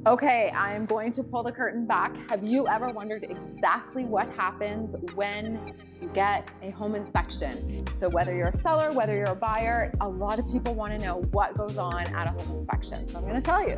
Okay, I'm going to pull the curtain back. Have you ever wondered exactly what happens when you get a home inspection? So whether you're a seller, whether you're a buyer, a lot of people want to know what goes on at a home inspection. So I'm going to tell you.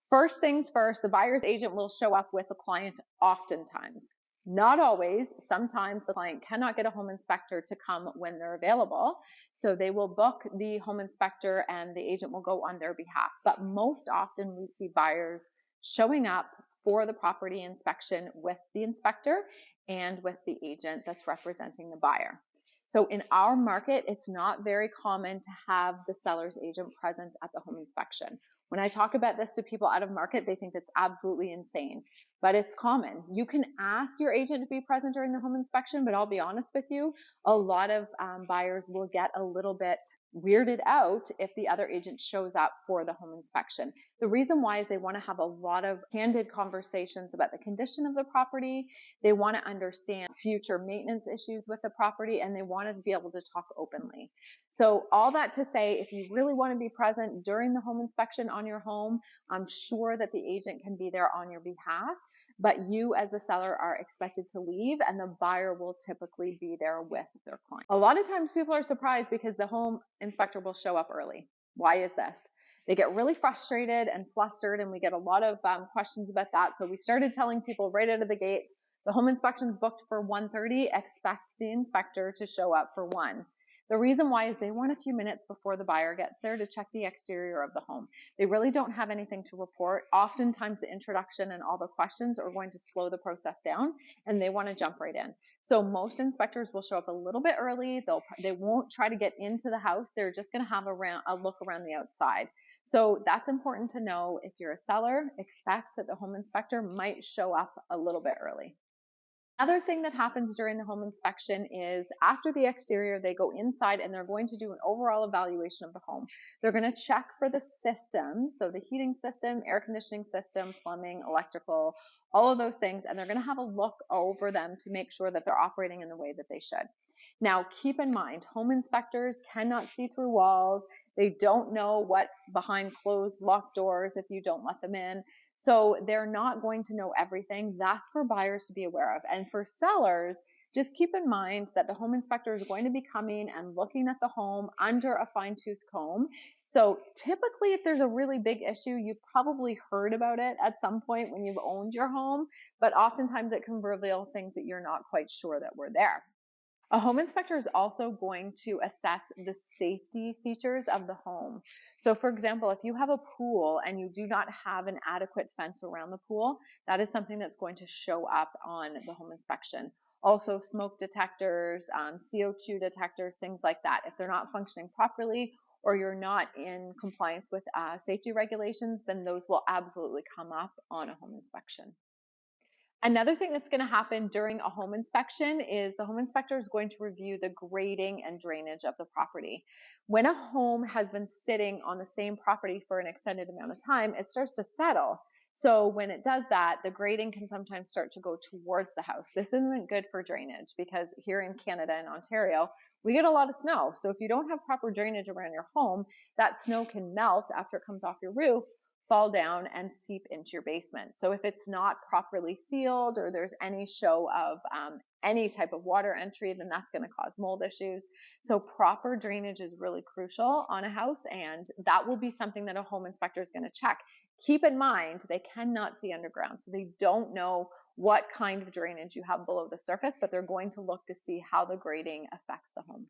First things first, the buyer's agent will show up with the client oftentimes. Not always. Sometimes the client cannot get a home inspector to come when they're available. So they will book the home inspector and the agent will go on their behalf. But most often we see buyers showing up for the property inspection with the inspector and with the agent that's representing the buyer. So in our market, it's not very common to have the seller's agent present at the home inspection. When I talk about this to people out of market, they think it's absolutely insane, but it's common. You can ask your agent to be present during the home inspection, but I'll be honest with you, a lot of buyers will get a little bit weirded out if the other agent shows up for the home inspection. The reason why is they want to have a lot of candid conversations about the condition of the property. They want to understand future maintenance issues with the property, and they want to be able to talk openly. So all that to say, if you really want to be present during the home inspection on your home, I'm sure that the agent can be there on your behalf, but you as a seller are expected to leave and the buyer will typically be there with their client. A lot of times people are surprised because the home inspector will show up early. Why is this? They get really frustrated and flustered, and we get a lot of questions about that. So we started telling people right out of the gate, the home inspection's booked for 1:30, expect the inspector to show up for 1. The reason why is they want a few minutes before the buyer gets there to check the exterior of the home. They really don't have anything to report. Oftentimes the introduction and all the questions are going to slow the process down, and they want to jump right in. So most inspectors will show up a little bit early. They won't try to get into the house. They're just going to have a look around the outside. So that's important to know. If you're a seller, expect that the home inspector might show up a little bit early. Another thing that happens during the home inspection is after the exterior, they go inside and they're going to do an overall evaluation of the home. They're going to check for the systems, so the heating system, air conditioning system, plumbing, electrical, all of those things, and they're going to have a look over them to make sure that they're operating in the way that they should. Now, keep in mind, home inspectors cannot see through walls. They don't know what's behind closed locked doors if you don't let them in. So they're not going to know everything. That's for buyers to be aware of. And for sellers, just keep in mind that the home inspector is going to be coming and looking at the home under a fine-tooth comb. So typically, if there's a really big issue, you've probably heard about it at some point when you've owned your home, but oftentimes it can reveal things that you're not quite sure that were there. A home inspector is also going to assess the safety features of the home. So for example, if you have a pool and you do not have an adequate fence around the pool, that is something that's going to show up on the home inspection. Also smoke detectors, CO2 detectors, things like that. If they're not functioning properly or you're not in compliance with safety regulations, then those will absolutely come up on a home inspection. Another thing that's going to happen during a home inspection is the home inspector is going to review the grading and drainage of the property. When a home has been sitting on the same property for an extended amount of time, it starts to settle. So when it does that, the grading can sometimes start to go towards the house. This isn't good for drainage because here in Canada and Ontario, we get a lot of snow. So if you don't have proper drainage around your home, that snow can melt after it comes off your roof, fall down and seep into your basement. So if it's not properly sealed or there's any show of any type of water entry, then that's going to cause mold issues. So proper drainage is really crucial on a house, and that will be something that a home inspector is going to check. Keep in mind, they cannot see underground, so they don't know what kind of drainage you have below the surface, but they're going to look to see how the grading affects the home.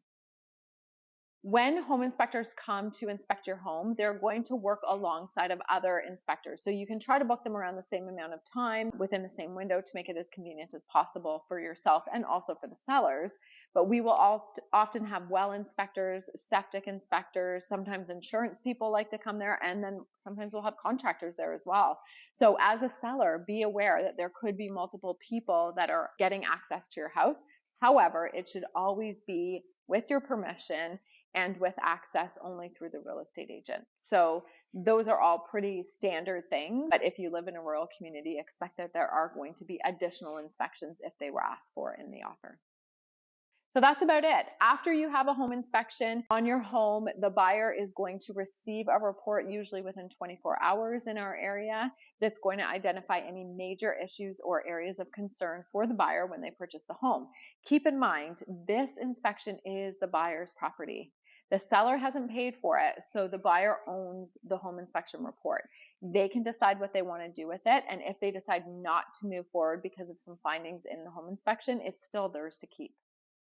When home inspectors come to inspect your home, they're going to work alongside of other inspectors. So you can try to book them around the same amount of time within the same window to make it as convenient as possible for yourself and also for the sellers. But we will often have well inspectors, septic inspectors, sometimes insurance people like to come there, and then sometimes we'll have contractors there as well. So as a seller, be aware that there could be multiple people that are getting access to your house. However, it should always be with your permission and with access only through the real estate agent. So those are all pretty standard things. But if you live in a rural community, expect that there are going to be additional inspections if they were asked for in the offer. So that's about it. After you have a home inspection on your home, the buyer is going to receive a report, usually within 24 hours in our area, that's going to identify any major issues or areas of concern for the buyer when they purchase the home. Keep in mind, this inspection is the buyer's property. The seller hasn't paid for it, so the buyer owns the home inspection report. They can decide what they want to do with it, and if they decide not to move forward because of some findings in the home inspection, it's still theirs to keep.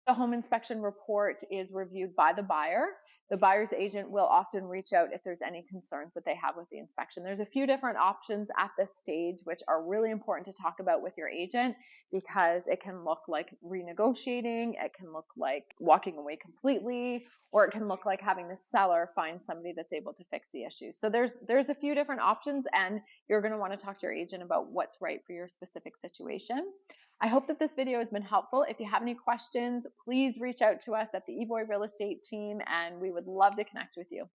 The home inspection report is reviewed by the buyer. The buyer's agent will often reach out if there's any concerns that they have with the inspection. There's a few different options at this stage, which are really important to talk about with your agent, because it can look like renegotiating, it can look like walking away completely, or it can look like having the seller find somebody that's able to fix the issue. So there's a few different options, and you're going to want to talk to your agent about what's right for your specific situation. I hope that this video has been helpful. If you have any questions, please reach out to us at the Evoy Real Estate team, and we would love to connect with you.